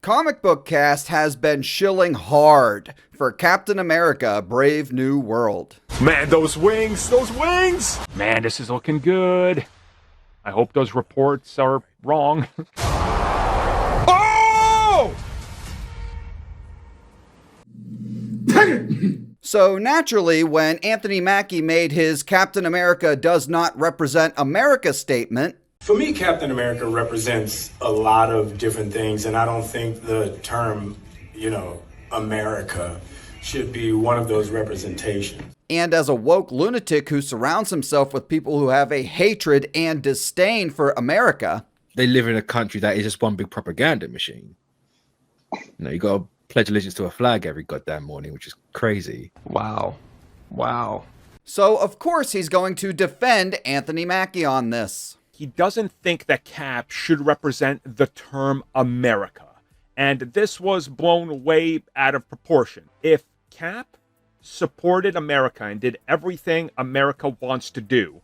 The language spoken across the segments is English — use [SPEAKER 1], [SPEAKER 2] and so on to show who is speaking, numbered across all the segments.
[SPEAKER 1] comic book cast has been shilling hard for Captain America: Brave New World.
[SPEAKER 2] Man, those wings! Those wings!
[SPEAKER 3] Man, this is looking good. I hope those reports are wrong.
[SPEAKER 2] Oh!
[SPEAKER 1] So naturally, when Anthony Mackie made his Captain America does not represent America statement,
[SPEAKER 4] for me, Captain America represents a lot of different things, and I don't think the term, America should be one of those representations.
[SPEAKER 1] and as a woke lunatic who surrounds himself with people who have a hatred and disdain for America,
[SPEAKER 5] they live in a country that is just one big propaganda machine. You got to pledge allegiance to a flag every goddamn morning, which is crazy.
[SPEAKER 3] Wow.
[SPEAKER 1] So of course he's going to defend Anthony Mackie on this.
[SPEAKER 3] He doesn't think that Cap should represent the term America. And this was blown way out of proportion. If Cap supported America and did everything America wants to do,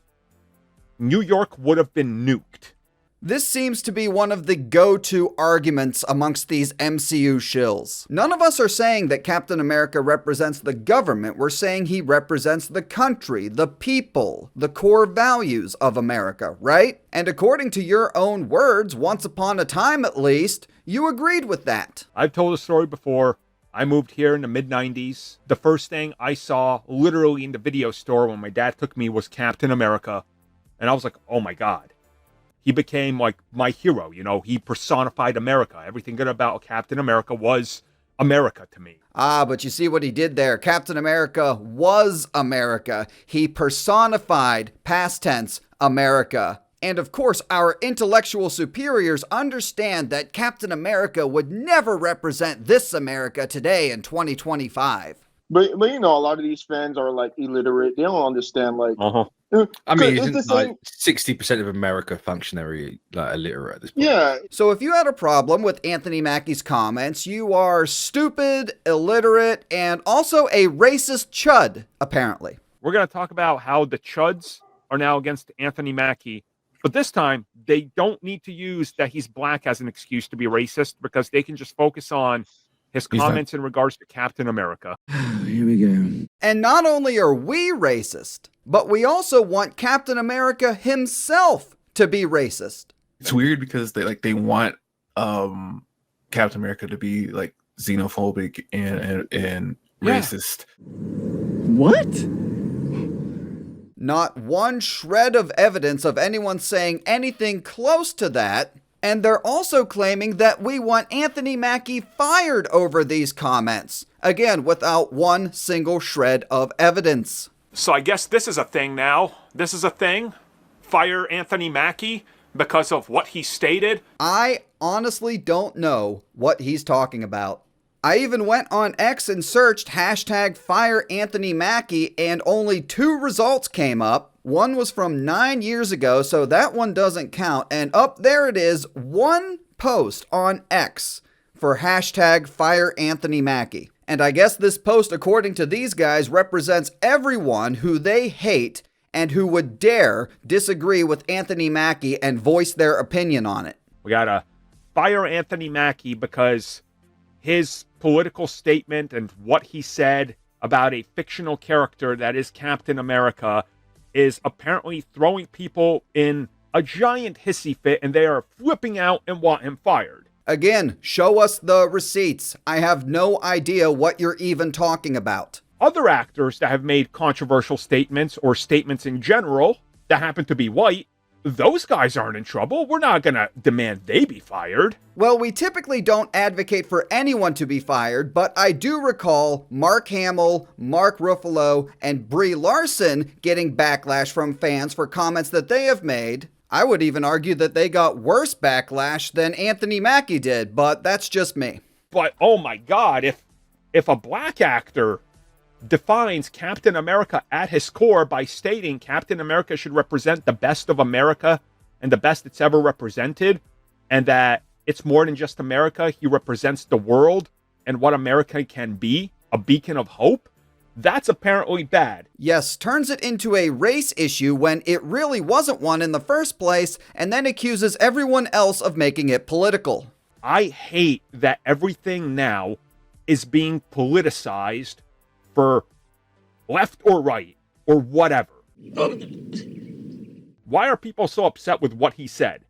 [SPEAKER 3] New York would have been nuked.
[SPEAKER 1] This seems to be one of the go-to arguments amongst these MCU shills. None of us are saying that Captain America represents the government. We're saying he represents the country, the people, the core values of America, right? And according to your own words, once upon a time at least, you agreed with that.
[SPEAKER 3] I've told a story before. I moved here in the mid-90s. The first thing I saw literally in the video store when my dad took me was Captain America. And I was like, oh my God. He became like my hero, he personified America. Everything good about Captain America was America to me.
[SPEAKER 1] But you see what he did there. Captain America was America. He personified, past tense, America. And of course, our intellectual superiors understand that Captain America would never represent this America today in 2025.
[SPEAKER 6] But a lot of these fans are like illiterate. They don't understand
[SPEAKER 5] I mean, isn't like 60% of America functionary illiterate at this point?
[SPEAKER 6] Yeah.
[SPEAKER 1] So if you had a problem with Anthony Mackie's comments, you are stupid, illiterate, and also a racist chud, apparently.
[SPEAKER 3] We're going to talk about how the chuds are now against Anthony Mackie. But this time, they don't need to use that he's black as an excuse to be racist, because they can just focus on his comments in regards to Captain America.
[SPEAKER 5] Here we go.
[SPEAKER 1] And not only are we racist, but we also want Captain America himself to be racist.
[SPEAKER 7] It's weird because they want Captain America to be like xenophobic and racist.
[SPEAKER 5] What?
[SPEAKER 1] Not one shred of evidence of anyone saying anything close to that. And they're also claiming that we want Anthony Mackie fired over these comments. Again, without one single shred of evidence.
[SPEAKER 3] So I guess this is a thing now. This is a thing. Fire Anthony Mackie because of what he stated.
[SPEAKER 1] I honestly don't know what he's talking about. I even went on X and searched hashtag Fire Anthony Mackie, and only 2 results came up. One was from 9 years ago, so that one doesn't count. And up there it is, 1 post on X for hashtag Fire Anthony Mackie. And I guess this post, according to these guys, represents everyone who they hate and who would dare disagree with Anthony Mackie and voice their opinion on it.
[SPEAKER 3] We gotta fire Anthony Mackie because his political statement and what he said about a fictional character that is Captain America is apparently throwing people in a giant hissy fit, and they are flipping out and want him fired.
[SPEAKER 1] Again, show us the receipts. I have no idea what you're even talking about.
[SPEAKER 3] Other actors that have made controversial statements or statements in general that happen to be white, those guys aren't in trouble. We're not gonna demand they be fired.
[SPEAKER 1] Well, we typically don't advocate for anyone to be fired, but I do recall Mark Hamill, Mark Ruffalo, and Brie Larson getting backlash from fans for comments that they have made. I would even argue that they got worse backlash than Anthony Mackie did, but that's just me.
[SPEAKER 3] But oh my God, if a black actor defines Captain America at his core by stating Captain America should represent the best of America and the best it's ever represented, and that it's more than just America, he represents the world and what America can be, a beacon of hope, that's apparently bad.
[SPEAKER 1] Yes, turns it into a race issue when it really wasn't one in the first place, and then accuses everyone else of making it political.
[SPEAKER 3] I hate that everything now is being politicized for left or right or whatever. Why are people so upset with what he said?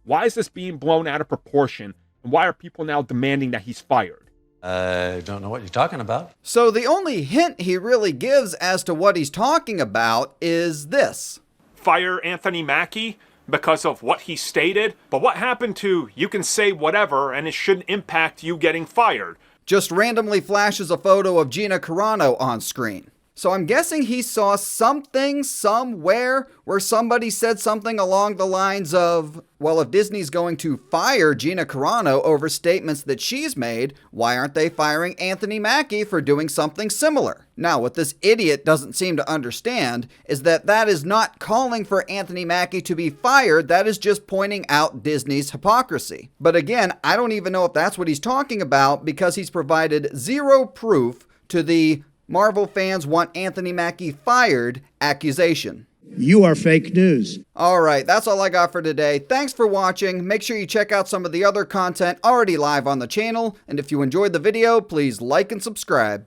[SPEAKER 3] Why is this being blown out of proportion? And why are people now demanding that he's fired?
[SPEAKER 8] I don't know what you're talking about.
[SPEAKER 1] So the only hint he really gives as to what he's talking about is this.
[SPEAKER 2] Fire Anthony Mackie because of what he stated. But what happened to you can say whatever and it shouldn't impact you getting fired?
[SPEAKER 1] Just randomly flashes a photo of Gina Carano on screen. So I'm guessing he saw something somewhere where somebody said something along the lines of, well, if Disney's going to fire Gina Carano over statements that she's made, why aren't they firing Anthony Mackie for doing something similar? Now, what this idiot doesn't seem to understand is that is not calling for Anthony Mackie to be fired. That is just pointing out Disney's hypocrisy. But again, I don't even know if that's what he's talking about because he's provided zero proof to the Marvel fans want Anthony Mackie fired accusation.
[SPEAKER 9] You are fake news.
[SPEAKER 1] All right, that's all I got for today. Thanks for watching. Make sure you check out some of the other content already live on the channel. And if you enjoyed the video, please like and subscribe.